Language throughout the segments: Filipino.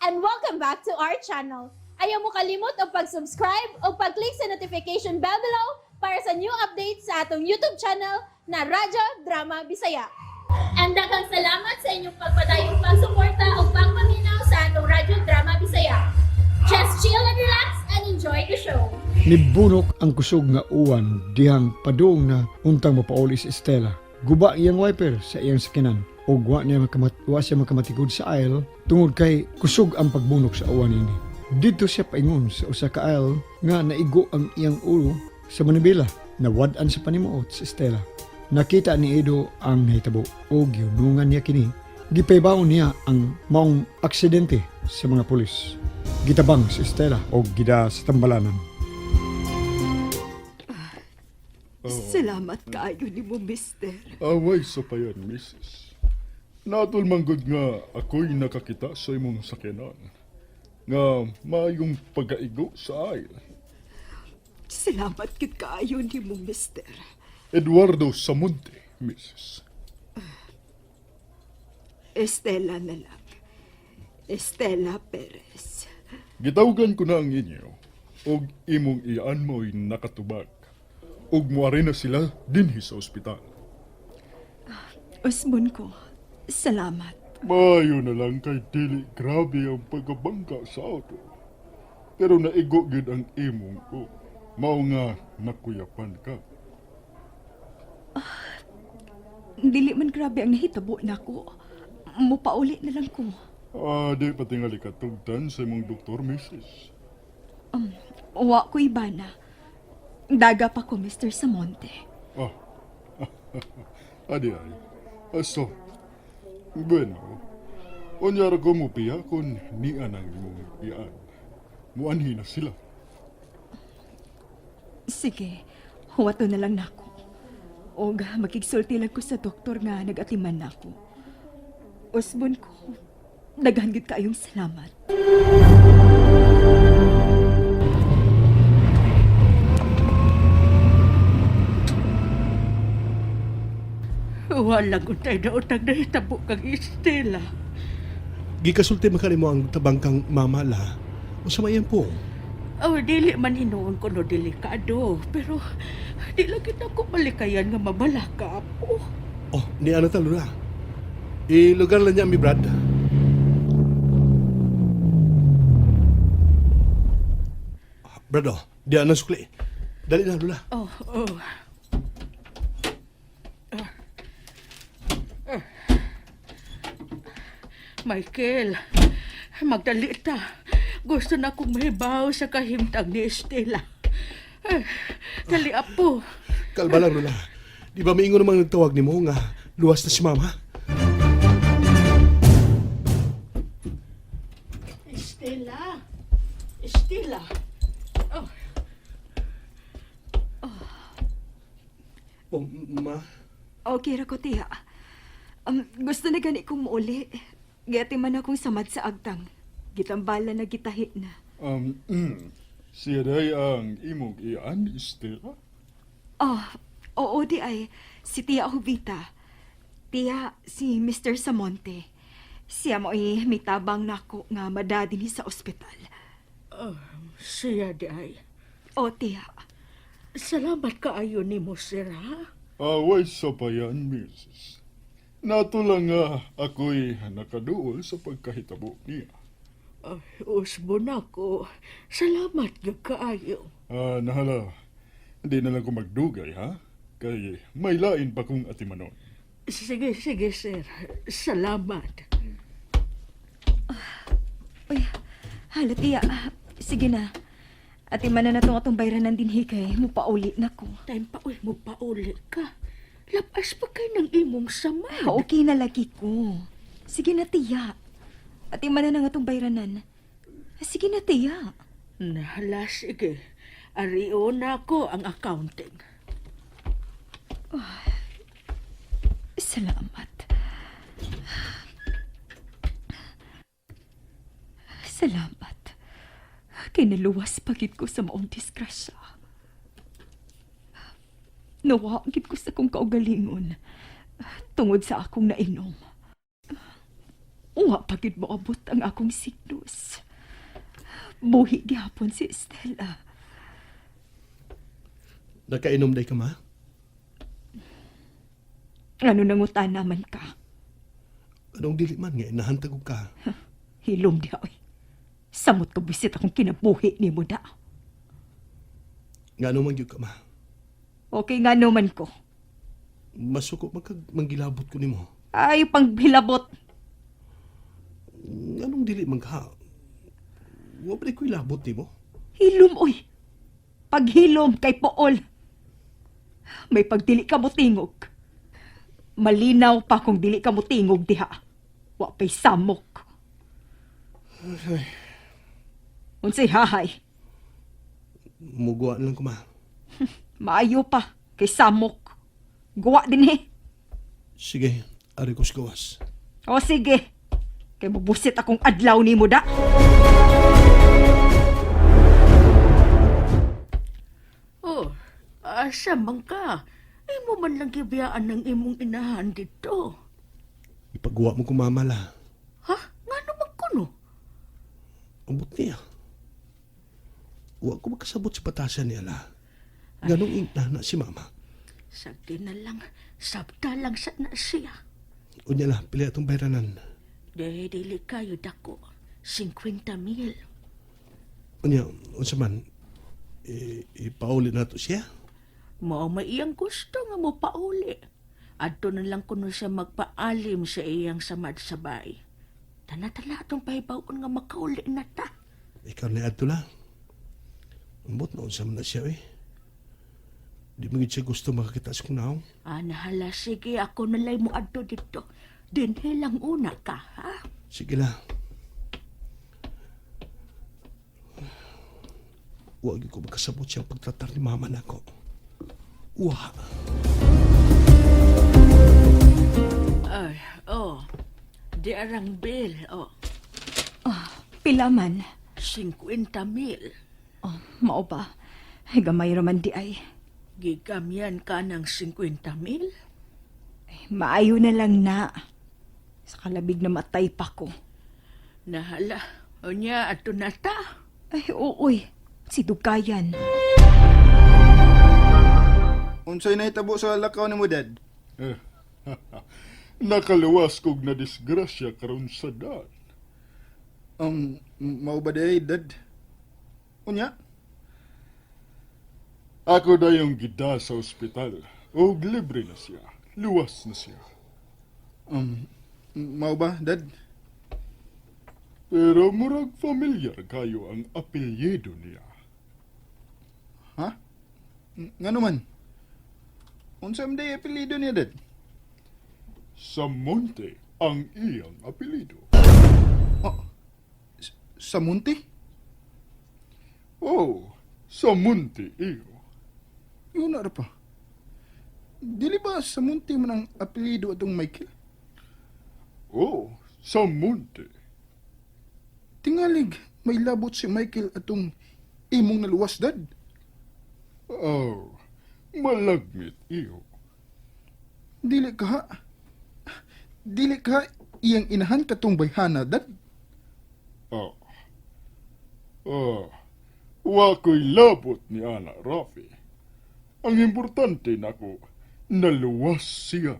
and welcome back to our channel. Ayaw mo kalimot o pag-subscribe o pag-click sa notification bell below para sa new updates sa atong YouTube channel na Radyo Drama Bisaya. And daghang salamat sa inyong pagpadayong pagsuporta o pagpaminaw sa atong Radyo Drama Bisaya. Just chill and relax and enjoy the show. Nibunok ang kusog nga uwan dihang padung na untang mapauli si Estela. Guba iyang wiper sa iyang sakinan o wa siya makamatigod sa aisle tungod kay kusog ang pagbunok sa uwan ini. Dito siya paingon sa usa ka aisle nga naigo ang iyang ulo sa manibela. Nawad-an sa panimuot si Estela. Nakita ni Edo ang nahitabo o giyunungan niya kini. Gipaybaon niya ang maong aksidente sa mga pulis. Gitabang si Estela o gida sa tambalanan. Salamat kaayo ni mo, mister. Away sa payan, Mrs. Natulmanggod nga ako'y nakakita sa imong sakyanan nga mayong pagkaigo sa aisle. Salamat kit kaayo ni mo, mister. Eduardo Samonte, Mrs. Estela na lang. Estela Perez. Gitawgan ko na ang inyo og imong iyaan mo'y nakatubag ug muari na sila dinhi sa ospital. Usbon ko, salamat. Mayo na lang kay dili grabe ang pagkabangka sa auto. Pero naigo gid ang imong ko. Mao nga nakuyapan ka. Dili man grabe ang nahitabo na ko. Mupauli na lang ko. Di patingali katugtan sa imong doktor, Mrs. Wa ko iba na. Daga pa ko, Mr. Samonte. Adi ay. So, bueno, unyara ko mo piya kung niya nang imong iyaan. Muanhi na sila. Sige, huwato na lang nako. O makigsulti lang ko sa doktor nga nag-atiman nako. Usbon ko, daghan gid kaayong salamat. Walang untay na utang na hitabo kang Estela. Gikasulti man kanimo ang tabang kang mamala. O sa mayan po. Dili man hinuon ko no delikado. Pero di lang kita ko malikayan nga mabalaka po. Ni ano talo na. Ilugar lang niya mi Brad. Brad, di ano sukli. Dali na, Lula. Michael, magdali ta. Gusto na akong mahibaw sa kahimtang ni Estela. Dali apo. Kalma lang, Lula. Di ba maingon namang nagtawag ni mo nga luwas na si Mama? Estela. Estela. Ma? Okay ra ko, tiya. Gusto na gani kong mauli. Gati man akong samad sa agtang. Gitambala na gitahi na. Siya day ang imong iyaan, Estela? Oo di ay. Si Tia Jovita. Tia, si Mr. Samonte. Siya mo may tabang nako nga madadi ni sa ospital. Siya di ay. O, Tia. Salamat kaayo ni mo, sir, ha? Away sa payan, Mrs. Nato lang nga ako'y nakaduol sa pagkahitabo niya. Usbon ako. Salamat yung kaayo. Nahala, hindi na lang ko magdugay, ha? Kay may lain pa kong atimanon. Sige, sir. Salamat. Uy, hala, Tia. Sige na. Ati man na itong atong bayranan din hikay. Mupauli na ko. Time pa, mo pauli ka. Lapas pa kay ng imong samad. Okay na lagi ko. Sige na, Tia. Ati man na atong bayranan. Sige na, Tia. Nahala, sige. Ariyo na ako ang accounting. Salamat. Salamat. Kay naluwas pagit ko sa maong disgrasya. Nawagit ko sa kong kaugalingon tungod sa akong nainom. Uwa pagid mo abot ang akong signos. Buhi gihapon si Estela. Nakainom day ka, ma? Ano nangutan naman ka? Anong dili man nga, nahantag ko ka. Hilom di oy. Samot ka bisit akong kinabuhi ni mo da. Nga naman yun ka, ma? Okay nga naman ko. Masuko manggilabot ko ni mo. Ay, pangbilabot. Anong dili man ka? Wabali ko'y labot ni mo. Hilom, oy. Paghilom kay Pool. May pagdili ka mo tingog. Malinaw pa kung dili ka mo tingog diha. Wa pa'y samok. Unsay hahay. Mugwa lang ko, ma. Maayo pa kay samok. Guwa din eh. Sige, ari ko's gawas. O sige. Kay mabusit akong adlaw ni mo da. Oh, asa man ka? Imo man lang gibiyaan ng imong inahan dito. Ipagawa mo ko, mamala. Ha? Nga naman kuno? Ambot niya. Huwag ko makasabot sa batasan niya, la. Ganong na si mama. Sagdi na lang, sabta lang sa na siya. Unya la, pili atong bayranan. Dili kayo dako, 50,000. Unya, unsa man, ipauli na to siya. Mao may iyang gusto nga mo pauli. Adto na lang kuno siya magpaalim sa iyang samad sabay. Tana-tala atong pahibawon nga makauli na ta. Ikaw na ato la. Ambot na unsa man na siya, eh. Di mo gid siya gusto makakita sa kunaw. Nahala, sige, ako nalay mo adto dito. Dinhe lang una ka, ha? Sige la. Huwag ko makasabot siyang pagtratar ni mama na ko. Wah. Ay, oh. Di arang bill, oh. Pila man. 50,000. Oh, mao ba? Ay, gamay raman di ay. Gigamyan ka ng 50,000? Maayo na lang na. Sa kalabig na matay pa ko. Nahala, o niya ato na ta. Ay, ooy. Si Dugayan. Unsay nahitabo sa lakaw ni mo, Dad? Nakaluwas kog na disgrasya karon sa daan. Mao ba day, Dad? Unya? Ako na yung gida sa ospital. O libre na siya. Luwas na siya. Mao ba, Dad? Pero murag familiar kayo ang apelyido niya. Ha? Nga naman? Unsa man day apelyido niya, Dad? Sa Monte ang iyang apelyido. Sa Munti? Oh, sa Monte iyo. Yun na ra pa. Dili ba sa Munti man ang apelyido atong Michael? Oh, sa Monte. Tingalig, may labot si Michael atong imong naluwas, Dad. Oh, malagmit iyo. Dili ka iyang inahan katong bayhana, Dad. Wa ko'y labot ni Ana Rafi. Ang importante nako, naluwas siya.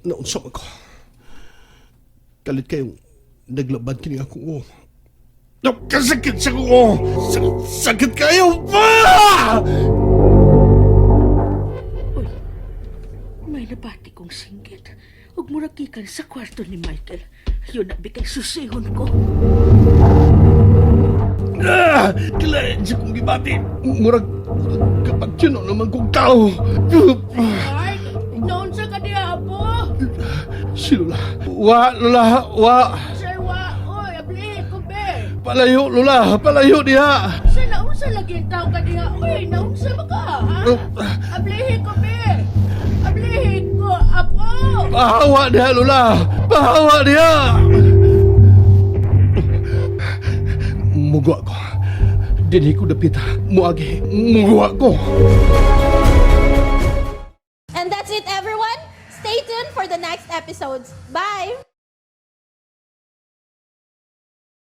Naunsa ako. Kalit kayong naglabad kini ako. Kasakit sa ko. Sakit kayo pa! Uy, may nabati kong singgit. Huwag mo rakikan sa kwarto ni Michael. Yun na bigay susihon ko. Kailangan siya kong gibati. Murag kapag sino naman kong tao. Ay, noon sa kaniya, Apo! Si Lola. Wa. Say, oy, ablihin ko, be! Palayo, Lola. Palayo diha. Sa naunsa lagi ang tao kaniya, uy, naunsa ba ka, ha? Ablihin ko, be! Ablihin ko, Apo! Pahawa diha, Lola. Pahawa diha. Mugwa ko. Dili ko dapita. Muagi. Mugwa ko. And that's it everyone, stay tuned for the next episodes. Bye!